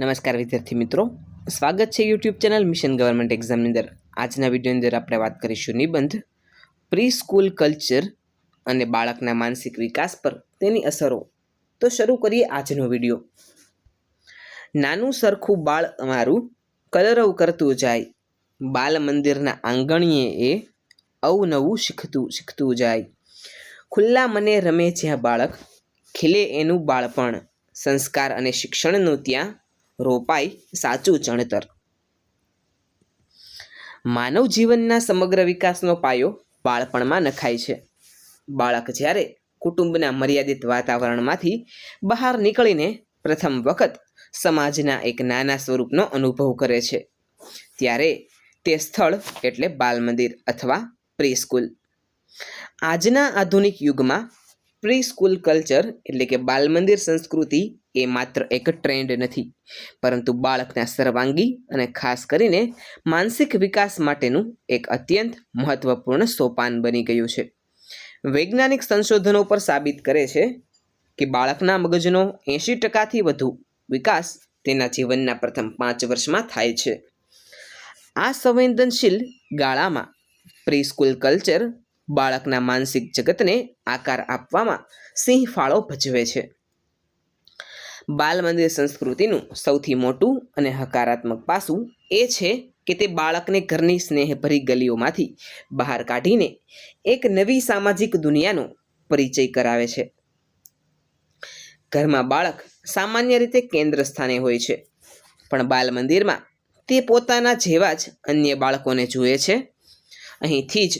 નમસ્કાર વિદ્યાર્થી મિત્રો, સ્વાગત છે યુટ્યુબ ચેનલ મિશન ગવર્મેન્ટ એક્ઝામની અંદર. આજના વિડીયોની અંદર આપણે વાત કરીશું નિબંધ પ્રી સ્કૂલ કલ્ચર અને બાળકના માનસિક વિકાસ પર તેની અસરો. તો શરૂ કરીએ આજનો વિડીયો. નાનું સરખું બાળ અમારું કલરવ કરતું જાય, બાલ મંદિરના આંગણીએ એ અવનવું શીખતું જાય. ખુલ્લા મને રમે જ્યાં બાળક, ખીલે એનું બાળપણ, સંસ્કાર અને શિક્ષણનું ત્યાં રોપાય સાચું ચણતર. માનવ જીવનના સમગ્ર વિકાસનો પાયો બાળપણમાં નખાય છે. બાળક જ્યારે કુટુંબના મર્યાદિત વાતાવરણમાંથી બહાર નીકળીને પ્રથમ વખત સમાજના એક નાના સ્વરૂપનો અનુભવ કરે છે, ત્યારે તે સ્થળ એટલે બાલ મંદિર અથવા પ્રી સ્કૂલ. આજના આધુનિક યુગમાં પ્રી સ્કૂલ કલ્ચર એટલે કે બાલ મંદિર સંસ્કૃતિ એ માત્ર એક ટ્રેન્ડ નથી, પરંતુ બાળકના સર્વાંગી અને ખાસ કરીને માનસિક વિકાસ માટેનું એક અત્યંત મહત્વપૂર્ણ સોપાન બની ગયું છે. વૈજ્ઞાનિક સંશોધનો પર સાબિત કરે છે કે બાળકના મગજનો 80%થી વધુ વિકાસ તેના જીવનના પ્રથમ 5 વર્ષમાં થાય છે. આ સંવેદનશીલ ગાળામાં પ્રી સ્કૂલ કલ્ચર બાળકના માનસિક જગતને આકાર આપવામાં સિંહ ફાળો ભજવે છે. બાલ મંદિર સંસ્કૃતિનું સૌથી મોટું અને હકારાત્મક પાસું એ છે કે તે બાળકને ઘરની સ્નેહભરી ગલીઓમાંથી બહાર કાઢીને એક નવી સામાજિક દુનિયાનો પરિચય કરાવે છે. ઘરમાં બાળક સામાન્ય રીતે કેન્દ્ર સ્થાને હોય છે, પણ બાલ મંદિરમાં તે પોતાના જેવા જ અન્ય બાળકોને જુએ છે. અહીંથી જ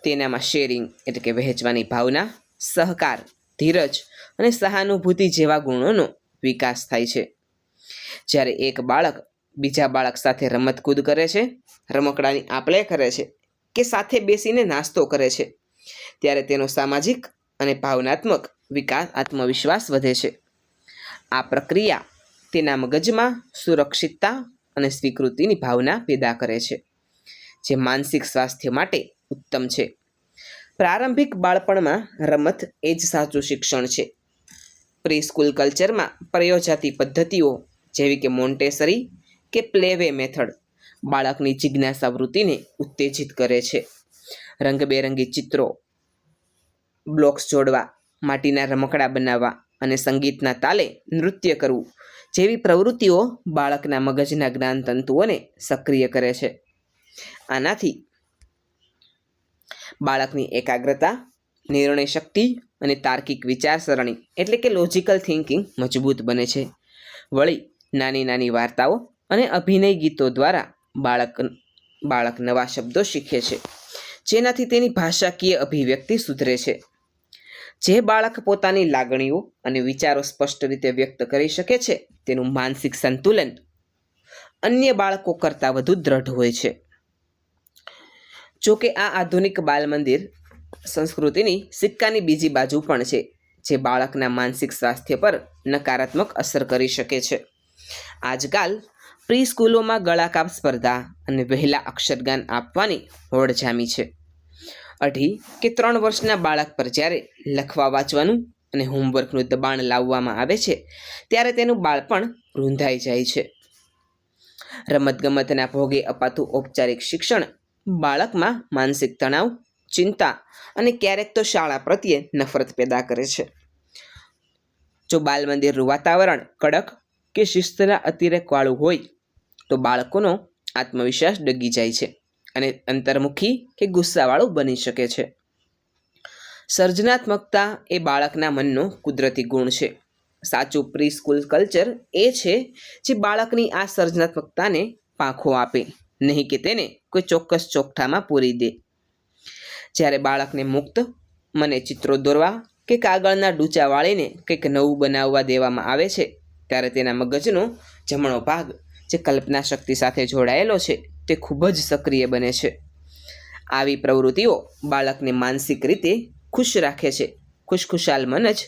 તેનામાં શેરિંગ એટલે કે વહેંચવાની ભાવના, સહકાર, ધીરજ અને સહાનુભૂતિ જેવા ગુણોનો વિકાસ થાય છે. જ્યારે એક બાળક બીજા બાળક સાથે રમતકૂદ કરે છે, રમકડાની આપ-લે કરે છે કે સાથે બેસીને નાસ્તો કરે છે, ત્યારે તેનો સામાજિક અને ભાવનાત્મક આત્મવિશ્વાસ વધે છે. આ પ્રક્રિયા તેના મગજમાં સુરક્ષિતતા અને સ્વીકૃતિની ભાવના પેદા કરે છે, જે માનસિક સ્વાસ્થ્ય માટે ઉત્તમ છે. પ્રારંભિક બાળપણમાં રમત એ જ સાચું શિક્ષણ છે. પ્રી સ્કૂલ કલ્ચરમાં પ્રયોજાતી પદ્ધતિઓ જેવી કે મોન્ટેસરી કે પ્લેવે મેથડ બાળકની જિજ્ઞાસા વૃત્તિને ઉત્તેજિત કરે છે. રંગબેરંગી ચિત્રો, બ્લોક્સ જોડવા, માટીના રમકડા બનાવવા અને સંગીતના તાલે નૃત્ય કરવું જેવી પ્રવૃત્તિઓ બાળકના મગજના જ્ઞાનતંતુઓને સક્રિય કરે છે. આનાથી બાળકની એકાગ્રતા, નિર્ણય શક્તિ અને તાર્કિક વિચારસરણી એટલે કે લોજિકલ થિંકિંગ મજબૂત બને છે. વળી નાની નાની વાર્તાઓ અને અભિનય ગીતો દ્વારા બાળક નવા શબ્દો શીખે છે, જેનાથી તેની ભાષાકીય અભિવ્યક્તિ સુધરે છે. જે બાળક પોતાની લાગણીઓ અને વિચારો સ્પષ્ટ રીતે વ્યક્ત કરી શકે છે, તેનું માનસિક સંતુલન અન્ય બાળકો કરતાં વધુ દ્રઢ હોય છે. જો કે આ આધુનિક બાલ મંદિર સંસ્કૃતિની સિક્કાની બીજી બાજુ પણ છે, જે બાળકના માનસિક સ્વાસ્થ્ય પર નકારાત્મક અસર કરી શકે છે. આજકાલ પ્રી સ્કૂલોમાં ગળાકાપ સ્પર્ધા અને વહેલા અક્ષરગાન આપવાની હોડ જામી છે. 2 કે 3 વર્ષના બાળક પર જ્યારે લખવા વાંચવાનું અને હોમવર્કનું દબાણ લાવવામાં આવે છે, ત્યારે તેનું બાળપણ રૂંધાઈ જાય છે. રમતગમતના ભોગે અપાતું ઔપચારિક શિક્ષણ બાળકમાં માનસિક તણાવ, ચિંતા અને ક્યારેક તો શાળા પ્રત્યે નફરત પેદા કરે છે. જો બાલ મંદિરનું વાતાવરણ કડક કે શિસ્તના અતિરેકવાળું હોય તો બાળકોનો આત્મવિશ્વાસ ડગી જાય છે અને અંતર્મુખી કે ગુસ્સાવાળું બની શકે છે. સર્જનાત્મકતા એ બાળકના મનનો કુદરતી ગુણ છે. સાચું પ્રી સ્કૂલ કલ્ચર એ છે જે બાળકની આ સર્જનાત્મકતાને પાંખો આપે, નહીં કે તેને કોઈ ચોક્કસ ચોકઠામાં પૂરી દે. જ્યારે બાળકને મુક્ત મને ચિત્રો દોરવા કે કાગળના ડૂચા વાળીને કંઈક નવું બનાવવા દેવામાં આવે છે, ત્યારે તેના મગજનો જમણો ભાગ જે કલ્પના શક્તિ સાથે જોડાયેલો છે, તે ખૂબ જ સક્રિય બને છે. આવી પ્રવૃત્તિઓ બાળકને માનસિક રીતે ખુશ રાખે છે. ખુશખુશાલ મન જ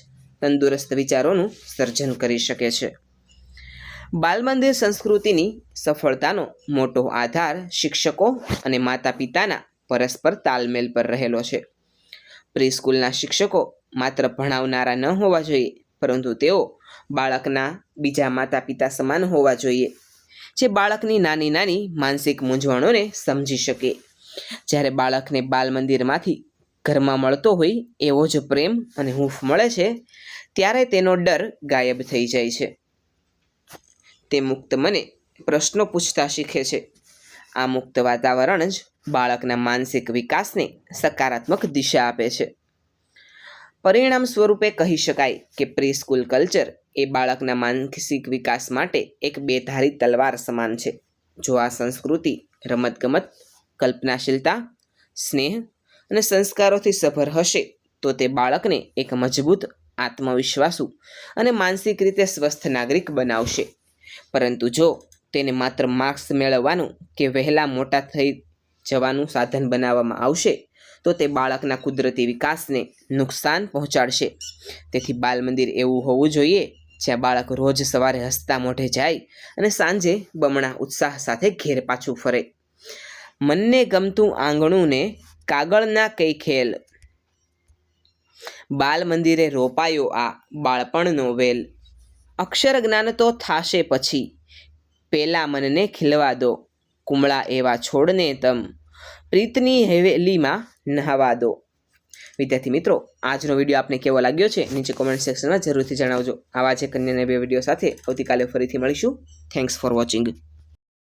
તંદુરસ્ત વિચારોનું સર્જન કરી શકે છે. બાલમંદિર સંસ્કૃતિની સફળતાનો મોટો આધાર શિક્ષકો અને માતા પિતાના પરસ્પર તાલમેલ પર રહેલો છે. પ્રી સ્કૂલના શિક્ષકો માત્ર ભણાવનારા ન હોવા જોઈએ, પરંતુ તેઓ બાળકના બીજા માતા પિતા સમાન હોવા જોઈએ, જે બાળકની નાની નાની માનસિક મૂંઝવણોને સમજી શકે. જ્યારે બાળકને બાલ મંદિરમાંથી ઘરમાં મળતો હોય એવો જ પ્રેમ અને હૂંફ મળે છે, ત્યારે તેનો ડર ગાયબ થઈ જાય છે. તે મુક્ત મને પ્રશ્નો પૂછતા શીખે છે. આ મુક્ત વાતાવરણ જ બાળકના માનસિક વિકાસને સકારાત્મક દિશા આપે છે. પરિણામ સ્વરૂપે કહી શકાય કે પ્રી સ્કૂલ કલ્ચર એ બાળકના માનસિક વિકાસ માટે એક બેધારી તલવાર સમાન છે. જો આ સંસ્કૃતિ રમતગમત, કલ્પનાશીલતા, સ્નેહ અને સંસ્કારોથી સભર હશે તો તે બાળકને એક મજબૂત, આત્મવિશ્વાસુ અને માનસિક રીતે સ્વસ્થ નાગરિક બનાવશે. પરંતુ જો તેને માત્ર માર્ક્સ મેળવવાનું કે વહેલા મોટા થઈ જવાનું સાધન બનાવવામાં આવશે તો તે બાળકના કુદરતી વિકાસને નુકસાન પહોંચાડશે. તેથી બાલ મંદિર એવું હોવું જોઈએ જ્યાં બાળક રોજ સવારે હસતા મોઢે જાય અને સાંજે બમણા ઉત્સાહ સાથે ઘેર પાછું ફરે. મનને ગમતું આંગણું ને કાગળના કઈ ખેલ, બાલ મંદિરે રોપાયો આ બાળપણનો વેલ. અક્ષર જ્ઞાન તો થાશે પછી, પેલા મનને ખીલવા દો. કુમળા એવા છોડને તમ પ્રીતની હવેલીમાં નહાવા દો. વિદ્યાર્થી મિત્રો, આજનો વિડીયો આપને કેવો લાગ્યો છે નીચે કોમેન્ટ સેક્શનમાં જરૂરથી જણાવજો. આવા જ એક અન્ય બે વિડીયો સાથે આવતીકાલે ફરીથી મળીશું. Thanks for watching.